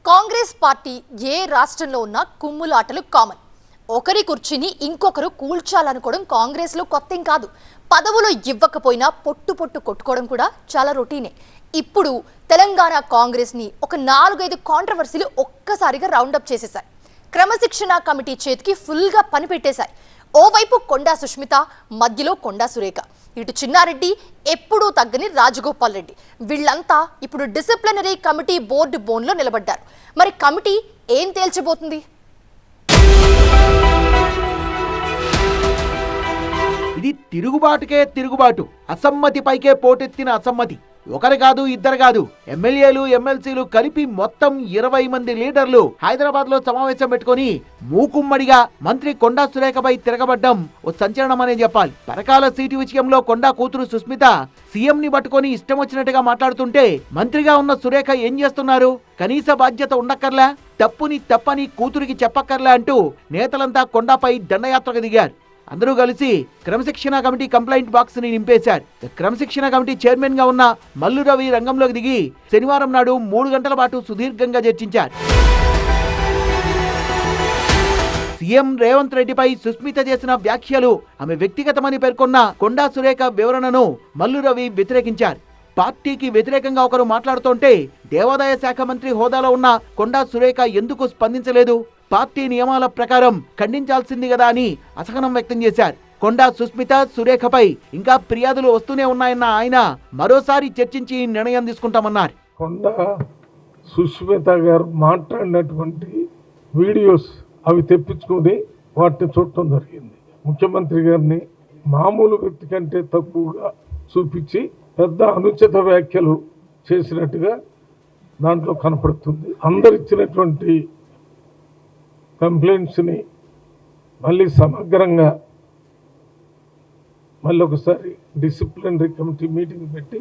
Congress party ఏ రాష్ట్రంలో ఉన్న కుమ్ములాటలు common. ఒకరి కుర్చీని ఇంకొకరు కూల్చాలనుకోవడం కాంగ్రెస్ లో కొత్తేం కాదు. పదవులు ఇవ్వకపోయినా పొట్టు పొట్టు కొట్టుకోవడం కూడా చాలా రొటీనే. ఇప్పుడు తెలంగాణ కాంగ్రెస్ ని ఒక 4-5 కాంట్రవర్సీలు ఒక్కసారిగా రౌండప్ చేసేశాయి. క్రమశిక్షణ కమిటీ చేతికి ఫుల్ గా పని పెట్టేశాయి. ఓవైపు కొండా సుష్మిత, మధ్యలో కొండా సురేఖ, ఇటు చిన్నారెడ్డి, ఎప్పుడూ తగ్గని రాజగోపాల్ రెడ్డి, వీళ్ళంతా ఇప్పుడు డిసిప్లినరీ కమిటీ బోర్డు బోన్లో నిలబడ్డారు. మరి కమిటీ ఏం తేల్చబోతుంది? ఇది తిరుగుబాటుకే తిరుగుబాటు, అసమ్మతిపైకే పోటెత్తిన అసమ్మతి. ఒకరు కాదు, ఇద్దరు కాదు, ఎమ్మెల్యేలు ఎమ్మెల్సీలు కలిపి మొత్తం 20 మంది లీడర్లు హైదరాబాద్ లో సమావేశం పెట్టుకుని మూకుమ్మడిగా మంత్రి కొండా సురేఖపై తిరగబడ్డం ఓ సంచలనమనే చెప్పాలి. పరకాల సీటు విషయంలో కొండా కూతురు సుస్మిత సీఎం ని పట్టుకొని ఇష్టం వచ్చినట్టుగా మాట్లాడుతుంటే మంత్రిగా ఉన్న సురేఖ ఏం చేస్తున్నారు? కనీస బాధ్యత ఉండక్కర్లా, తప్పుని తప్పని కూతురికి చెప్పక్కర్లా అంటూ నేతలంతా కొండాపై దండయాత్రకు దిగారు. అందరూ కలిసి క్రమశిక్షణ కమిటీ కంప్లైంట్ బాక్స్ ని నింపేశారు. క్రమశిక్షణ కమిటీ చైర్మన్ గా ఉన్న మల్లు రవి రంగంలోకి దిగి శనివారం నాడు 3 గంటల పాటు సుదీర్ఘంగా చర్చించారు. సీఎం రేవంత్ రెడ్డిపై సుస్మిత చేసిన వ్యాఖ్యలు ఆమె వ్యక్తిగతమని పేర్కొన్న కొండా సురేఖ వివరణను మల్లు రవి వ్యతిరేకించారు. పార్టీకి వ్యతిరేకంగా ఒకరు మాట్లాడుతుంటే దేవాదాయ శాఖ మంత్రి హోదాలో ఉన్న కొండా సురేఖ ఎందుకు స్పందించలేదు? పార్టీ నియమాల ప్రకారం ఖండించాల్సింది కదా అని అసహనం వ్యక్తం చేశారు. కొండా సుస్మిత, సురేఖపై ఇంకా ఫిర్యాదులు వస్తూనే ఉన్నాయన్న ఆయన మరోసారి చర్చించి నిర్ణయం తీసుకుంటామన్నారు. కొండా సుస్మిత గారు మాట్లాడినటువంటి వీడియోస్ అవి తెప్పించుకొని వాటిని చూడటం జరిగింది. ముఖ్యమంత్రి గారిని మామూలు వ్యక్తి కంటే తక్కువగా చూపించి పెద్ద అనుచిత వ్యాఖ్యలు చేసినట్టుగా దాంట్లో కనపడుతుంది. అందరిచ్చినటువంటి కంప్లైంట్స్ని మళ్ళీ సమగ్రంగా మళ్ళీ ఒకసారి డిసిప్లినరీ కమిటీ మీటింగ్ పెట్టి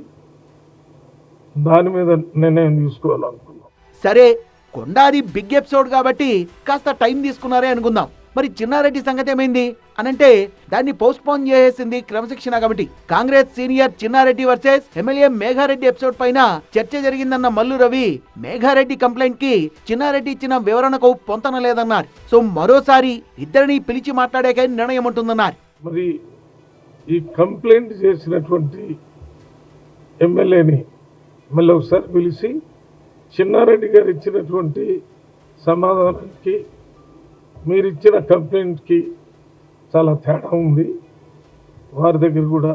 దాని మీద నిర్ణయం తీసుకోవాలనుకున్నాం. సరే, కొండాది బిగ్ ఎపిసోడ్ కాబట్టి కాస్త టైం తీసుకున్నారే అనుకుందాం. మరి చిన్నారెడ్డి సంగతి ఏమైంది అనంటే దాన్ని పోస్ట్ పోన్ చేసేసింది క్రమశిక్షణ committee. Congress senior Chinna Reddy versus MLA Megha Reddy episode పైన చర్చ జరిగిందన్న మల్లు రవి మేఘారెడ్డి కంప్లైంట్ కి చిన్నారెడ్డి ఇచ్చిన వివరణకు పొంతన లేదన్నారు. సో మరోసారి ఇద్దరిని పిలిచి మాట్లాడాక నిర్ణయం ఉంటుందన్నారు. మరి ఈ కంప్లైంట్ చేసినటువంటి ఎమ్మెల్యేని మళ్ళీ ఒకసారి పిలిచి చిన్నారెడ్డి గారు ఇచ్చినటువంటి సమాధానానికి మీరు ఇచ్చిన కంప్లైంట్కి చాలా తేడా ఉంది, వారి దగ్గర కూడా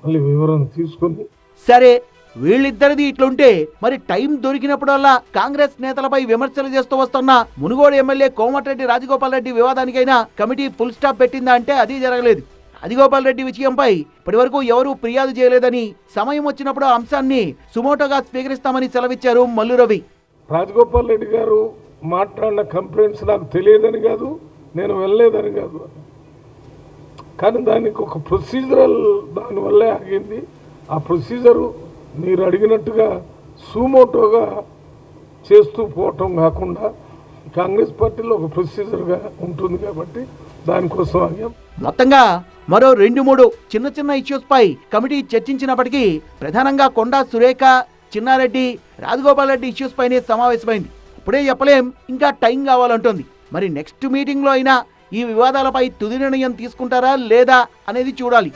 మళ్ళీ వివరణ తీసుకుని. సరే, వీళ్ళిద్దరిది ఇట్లుంటే మరి టైం దొరికినప్పుడల్లా కాంగ్రెస్ నేతలపై విమర్శలు చేస్తూ వస్తున్న మునుగోడు ఎమ్మెల్యే కోమటిరెడ్డి రాజగోపాల్ రెడ్డి వివాదానికైనా కమిటీ ఫుల్ స్టాప్ పెట్టిందా అంటే అది జరగలేదు. రాజగోపాల్ రెడ్డి విషయంపై ఇప్పటి వరకు ఎవరూ ఫిర్యాదు చేయలేదని, సమయం వచ్చినప్పుడు ఆ అంశాన్ని సుమోటోగా స్వీకరిస్తామని సెలవిచ్చారు మల్లు రవి. రాజగోపాల్ రెడ్డి గారు మాట్లాడిన కంప్లైంట్స్ నాకు తెలియదని కాదు, నేను వెళ్ళలేదని కాదు, కానీ దానికి ఒక ప్రొసీజరల్ దానివల్లే ఆగింది. ఆ ప్రొసీజరు మీరు అడిగినట్టుగా సుమోటోగా చేస్తూ పోవటం కాకుండా కాంగ్రెస్ పార్టీలో ఒక ప్రొసీజర్గా ఉంటుంది కాబట్టి దానికోసం ఆగాం. మొత్తంగా మరో 2-3 చిన్న చిన్న ఇష్యూస్ పై కమిటీ చర్చించినప్పటికీ ప్రధానంగా కొండా సురేఖ, చిన్నారెడ్డి, రాజగోపాల్ రెడ్డి ఇష్యూస్ పైనే సమావేశమైంది. ఇప్పుడే చెప్పలేం, ఇంకా టైం కావాలంటుంది. మరి నెక్స్ట్ మీటింగ్ లో అయినా ఈ వివాదాలపై తుది నిర్ణయం తీసుకుంటారా లేదా అనేది చూడాలి.